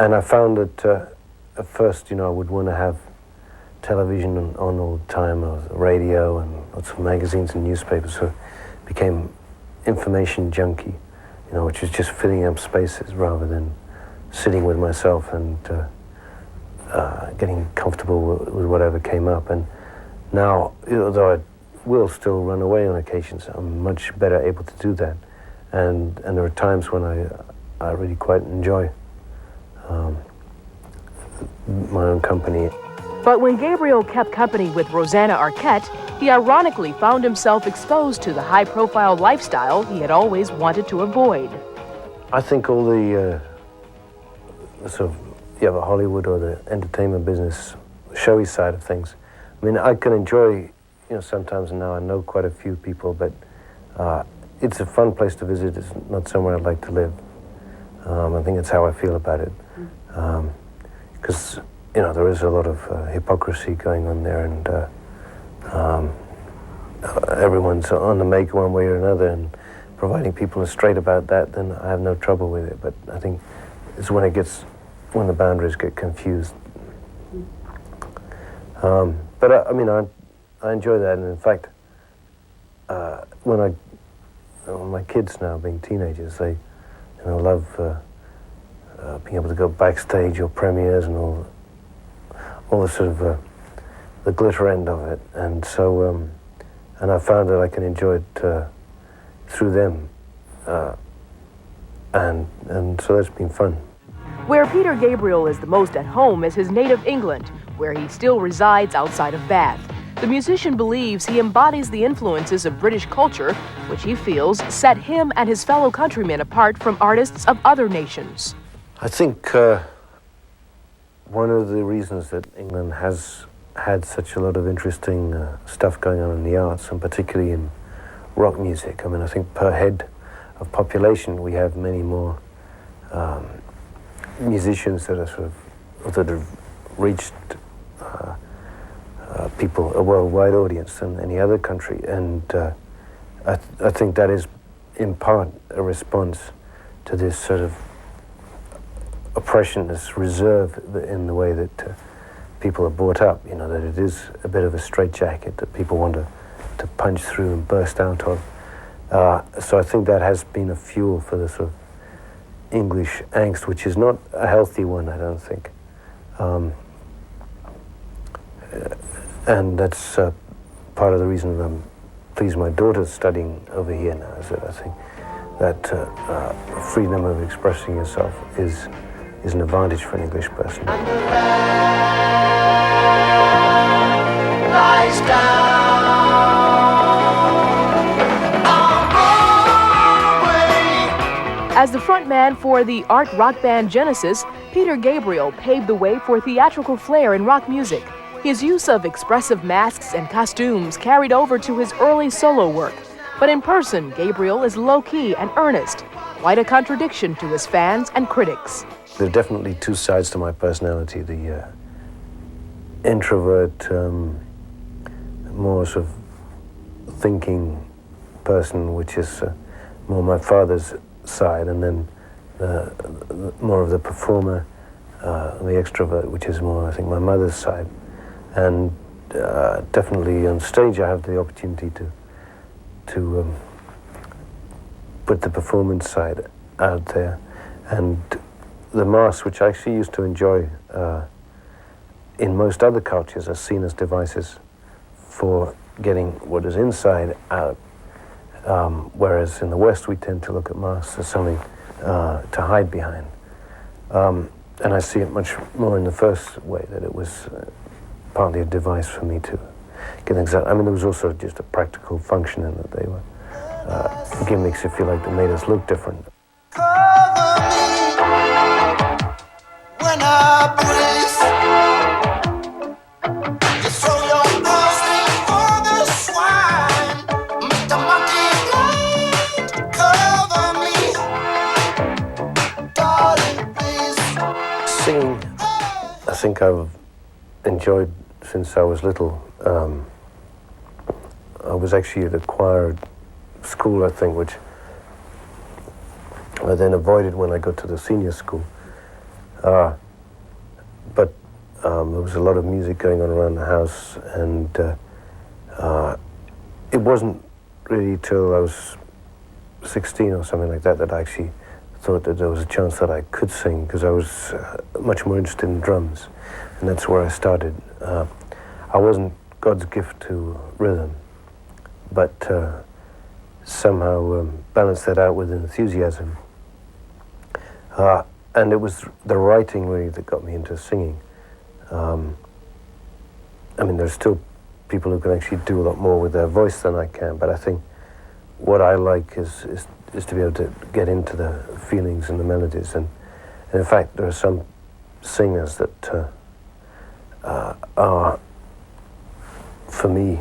And I found that at first, I would want to have television on all the time, or radio, and lots of magazines and newspapers. So I became information junkie, which was just filling up spaces rather than sitting with myself and getting comfortable with whatever came up. And now, though I will still run away on occasions, I'm much better able to do that. And there are times when I really quite enjoy my own company. But when Gabriel kept company with Rosanna Arquette, he ironically found himself exposed to the high-profile lifestyle he had always wanted to avoid. I think all the sort of, the Hollywood or the entertainment business, showy side of things. I mean, I can enjoy, sometimes now I know quite a few people, but it's a fun place to visit. It's not somewhere I'd like to live. I think that's how I feel about it. Because, there is a lot of hypocrisy going on there, and everyone's on the make one way or another, and providing people are straight about that, then I have no trouble with it. But I think it's when the boundaries get confused. But I enjoy that, and in fact, when my kids now being teenagers, they love being able to go backstage or premieres and all the sort of the glitter end of it, and so and I found that I can enjoy it through them, and so that's been fun. Where Peter Gabriel is the most at home is his native England, where he still resides outside of Bath. The musician believes he embodies the influences of British culture, which he feels set him and his fellow countrymen apart from artists of other nations. I think one of the reasons that England has had such a lot of interesting stuff going on in the arts, and particularly in rock music. I think per head of population, we have many more musicians that have reached people, a worldwide audience, than any other country. And I think that is in part a response to this sort of oppression, this reserve in the way that people are brought up, that it is a bit of a straitjacket that people want to punch through and burst out of. So I think that has been a fuel for the sort of English angst, which is not a healthy one, I don't think. And that's part of the reason that I'm pleased my daughter's studying over here now, is that I think that freedom of expressing yourself is an advantage for an English person. As the frontman for the art rock band Genesis, Peter Gabriel paved the way for theatrical flair in rock music. His use of expressive masks and costumes carried over to his early solo work. But in person, Gabriel is low-key and earnest, quite a contradiction to his fans and critics. There are definitely two sides to my personality. The introvert, more sort of thinking person, which is more my father's side, and then more of the performer, the extrovert, which is more, I think, my mother's side. And definitely on stage I have the opportunity to put the performance side out there. And the masks, which I actually used to enjoy in most other cultures, are seen as devices for getting what is inside out. Whereas in the West, we tend to look at masks as something to hide behind. And I see it much more in the first way, that it was partly a device for me to get things out. There was also just a practical function in that they were gimmicks, if you like, that made us look different. When I breathe, you throw your arms before the swine, make the monkey blind, cover me, darling, please. Singing, I think I've enjoyed since I was little. I was actually at a choir school, I think, which I then avoided when I got to the senior school. But there was a lot of music going on around the house, and it wasn't really till I was 16 or something like that that I actually thought that there was a chance that I could sing, because I was much more interested in drums, and that's where I started. I wasn't God's gift to rhythm, but somehow balanced that out with enthusiasm. And it was the writing really that got me into singing. I mean, there's still people who can actually do a lot more with their voice than I can, but I think what I like is to be able to get into the feelings and the melodies. And in fact, there are some singers that are, for me,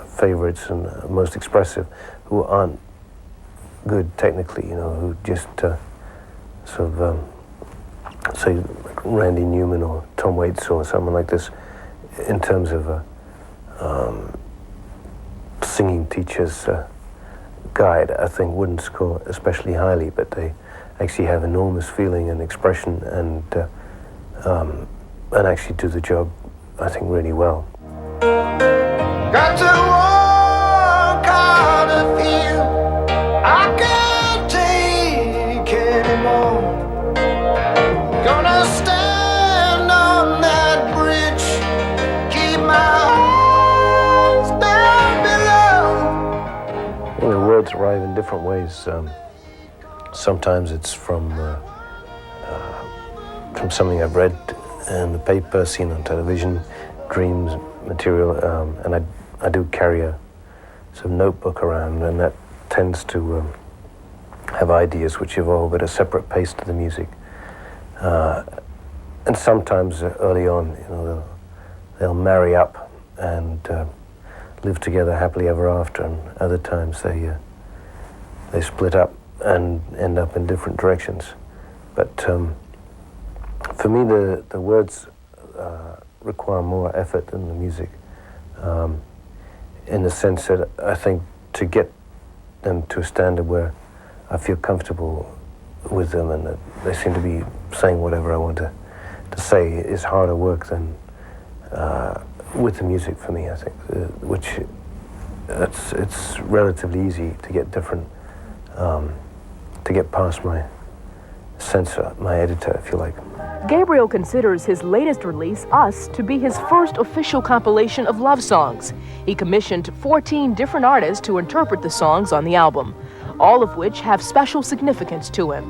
favorites and most expressive, who aren't good technically, you know, who just sort of, say, like Randy Newman or Tom Waits or someone like this, in terms of singing teacher's guide, I think wouldn't score especially highly, but they actually have enormous feeling and expression, and actually do the job, I think, really well. Got to walk out of here. I can't take anymore. Gonna stand on that bridge, keep my eyes down below. You know, words arrive in different ways. Sometimes it's from something I've read in the paper, seen on television, dreams, material, and I do carry a sort of notebook around, and that tends to have ideas which evolve at a separate pace to the music. And sometimes early on, you know, they'll marry up and live together happily ever after, and other times they split up and end up in different directions. But for me, the words require more effort than the music, in the sense that I think to get them to a standard where I feel comfortable with them and that they seem to be saying whatever I want to say is harder work than with the music for me, I think, which it's relatively easy to get different, to get past my censor, my editor, if you like. Gabriel considers his latest release, Us, to be his first official compilation of love songs. He commissioned 14 different artists to interpret the songs on the album, all of which have special significance to him.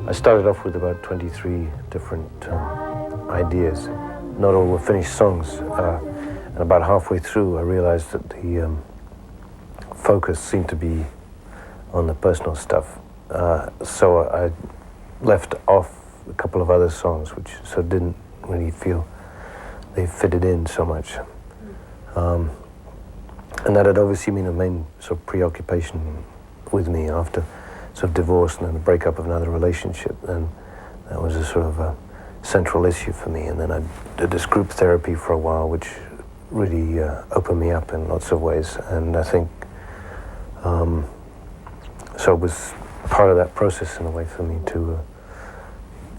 I started off with about 23 different ideas. Not all were finished songs. And about halfway through, I realized that the focus seemed to be on the personal stuff. So I left off a couple of other songs which sort of didn't really feel they fitted in so much. And that had obviously been a main sort of preoccupation with me after sort of divorce and then the breakup of another relationship. And that was a sort of a central issue for me. And then I did this group therapy for a while, which really opened me up in lots of ways. And I think, so it was part of that process in a way for me to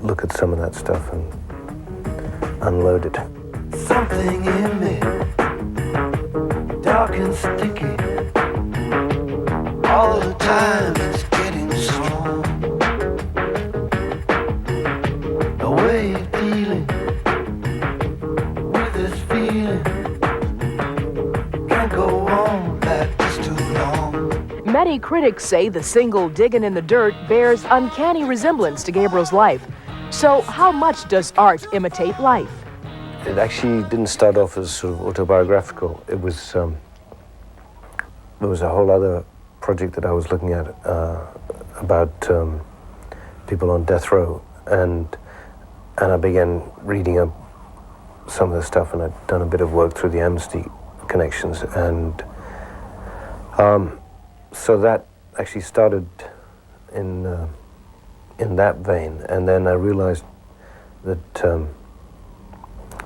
look at some of that stuff and unload it. Something in me, dark and sticky, all the time it's getting strong. The way you're dealing with this feeling can't go on like this too long. Many critics say the single Diggin' in the Dirt bears uncanny resemblance to Gabriel's life. So how much does art imitate life? It actually didn't start off as sort of autobiographical. It was, there was a whole other project that I was looking at about people on death row, and I began reading up some of the stuff, and I'd done a bit of work through the Amnesty connections, and so that actually started in that vein, and then I realized that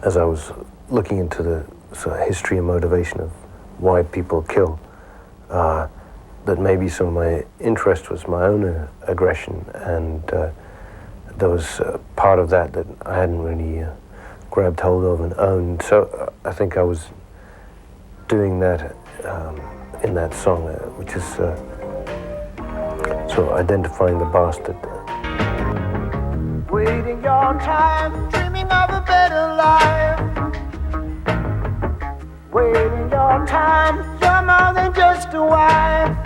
as I was looking into the sort of history and motivation of why people kill, that maybe some of my interest was my own aggression, and there was part of that I hadn't really grabbed hold of and owned. So I think I was doing that in that song, which is sort of identifying the bastard. Waiting your time, dreaming of a better life. Waiting your time, you're more than just a wife.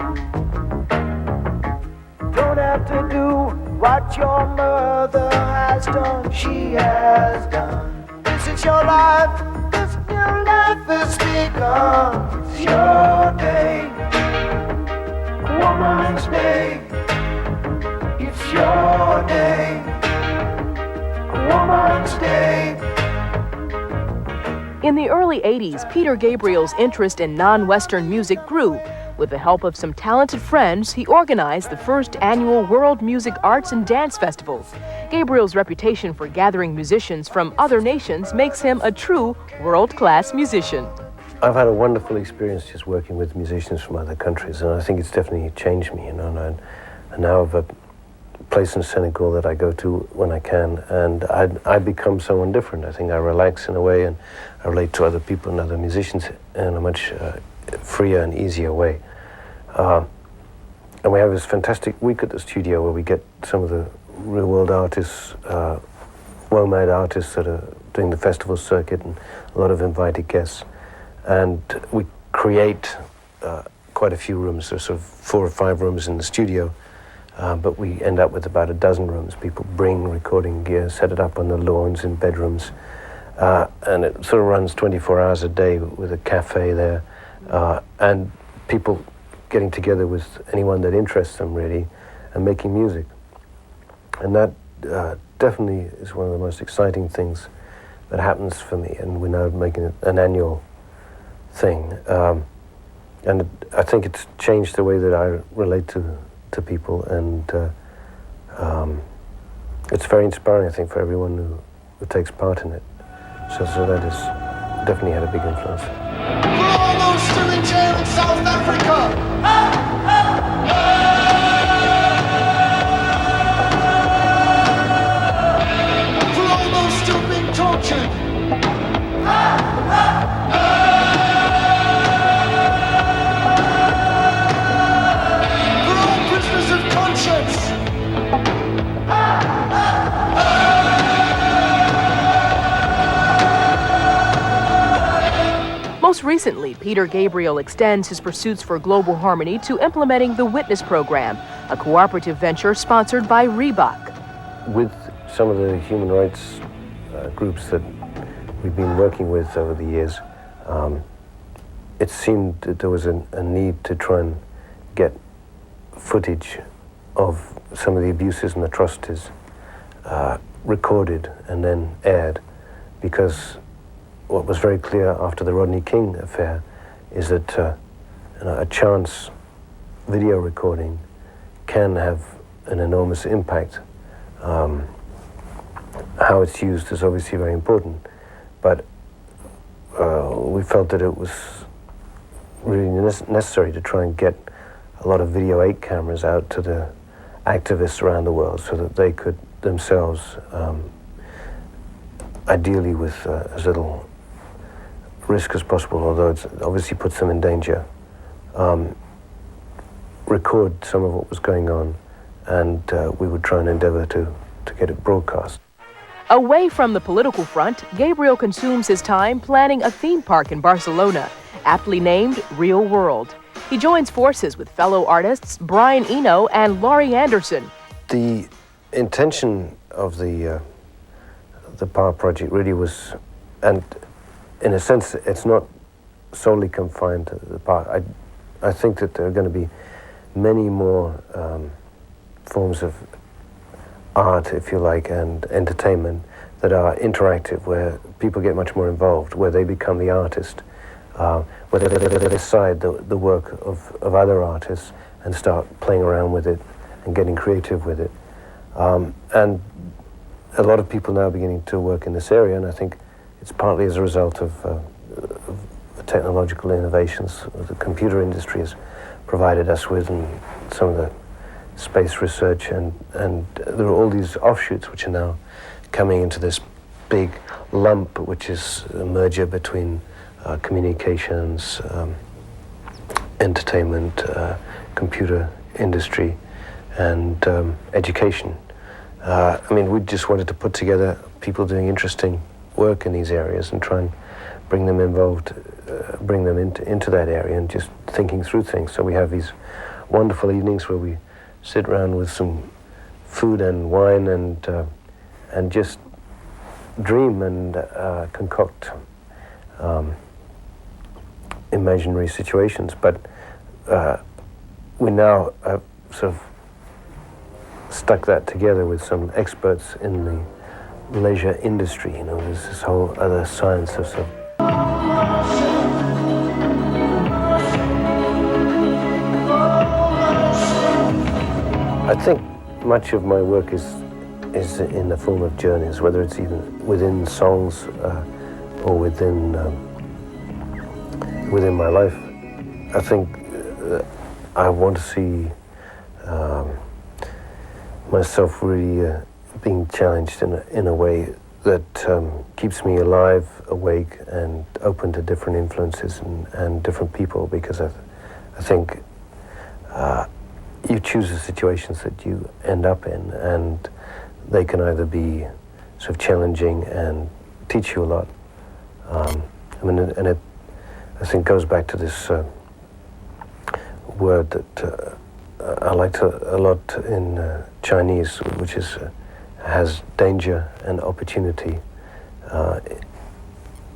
Don't have to do what your mother has done, she has done. This is your life, this new life has begun. It's your day, Woman's Day. It's your day, Woman's Day. In the early 80s, Peter Gabriel's interest in non-Western music grew. With the help of some talented friends, he organized the first annual World Music Arts and Dance Festivals. Gabriel's reputation for gathering musicians from other nations makes him a true world-class musician. I've had a wonderful experience just working with musicians from other countries, and I think it's definitely changed me, you know. And now I've a place in Senegal that I go to when I can, and I become someone different. I think I relax in a way, and I relate to other people and other musicians in a much freer and easier way. And we have this fantastic week at the studio where we get some of the real world artists, well-made artists that are doing the festival circuit, and a lot of invited guests. And we create quite a few rooms. There's sort of 4 or 5 rooms in the studio, but we end up with about a dozen rooms. People bring recording gear, set it up on the lawns in bedrooms, and it sort of runs 24 hours a day with a cafe there, and people getting together with anyone that interests them, really, and making music. And that definitely is one of the most exciting things that happens for me, and we're now making it an annual thing. And I think it's changed the way that I relate to people, and it's very inspiring, I think, for everyone who takes part in it. So that has definitely had a big influence. For all those still in jail in South Africa. For all those still being tortured. For all prisoners of conscience. Most recently, Peter Gabriel extends his pursuits for global harmony to implementing the Witness Program, a cooperative venture sponsored by Reebok. With some of the human rights groups that we've been working with over the years, it seemed that there was a need to try and get footage of some of the abuses and atrocities recorded and then aired, because what was very clear after the Rodney King affair is that a chance video recording can have an enormous impact. How it's used is obviously very important, but we felt that it was really necessary to try and get a lot of Video 8 cameras out to the activists around the world so that they could themselves, ideally with as little risk as possible, although it obviously puts them in danger, record some of what was going on, and we would try and endeavor to get it broadcast. Away from the political front, Gabriel consumes his time planning a theme park in Barcelona, aptly named Real World. He joins forces with fellow artists Brian Eno and Laurie Anderson. The intention of the Power Project really was, and in a sense, it's not solely confined to the park. I think that there are going to be many more forms of art, if you like, and entertainment that are interactive, where people get much more involved, where they become the artist, where they decide the work of other artists and start playing around with it and getting creative with it. And a lot of people now are beginning to work in this area, and I think it's partly as a result of the technological innovations the computer industry has provided us with, and some of the space research, and there are all these offshoots which are now coming into this big lump, which is a merger between communications, entertainment, computer industry, and education. I mean, we just wanted to put together people doing interesting work in these areas and try and bring them involved, bring them into that area and just thinking through things. So we have these wonderful evenings where we sit around with some food and wine and just dream and concoct imaginary situations. But we now have sort of stuck that together with some experts in the leisure industry. You know, there's this whole other science of sort of I think much of my work is in the form of journeys, whether it's even within songs or within my life. I think I want to see myself really being challenged in a way that keeps me alive, awake, and open to different influences and different people, because I think you choose the situations that you end up in, and they can either be sort of challenging and teach you a lot. I mean, and it, I think, goes back to this word that I liked a lot in Chinese, which is has danger and opportunity. I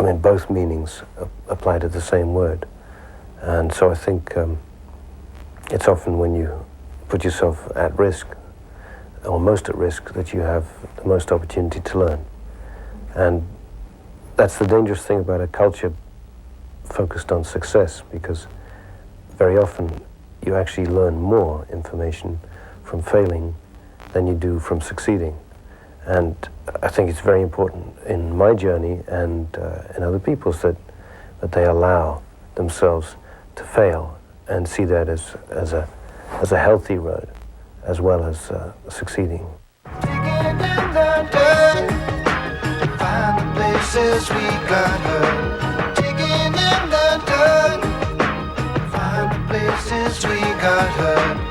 mean, both meanings apply to the same word, and so I think it's often when you put yourself at risk, or most at risk, that you have the most opportunity to learn. And that's the dangerous thing about a culture focused on success, because very often you actually learn more information from failing than you do from succeeding. And I think it's very important in my journey and in other people's that they allow themselves to fail and see that as a healthy road as well as succeeding. Digging in the dirt, find the places we got hurt. Digging in the dirt, find the places we got hurt.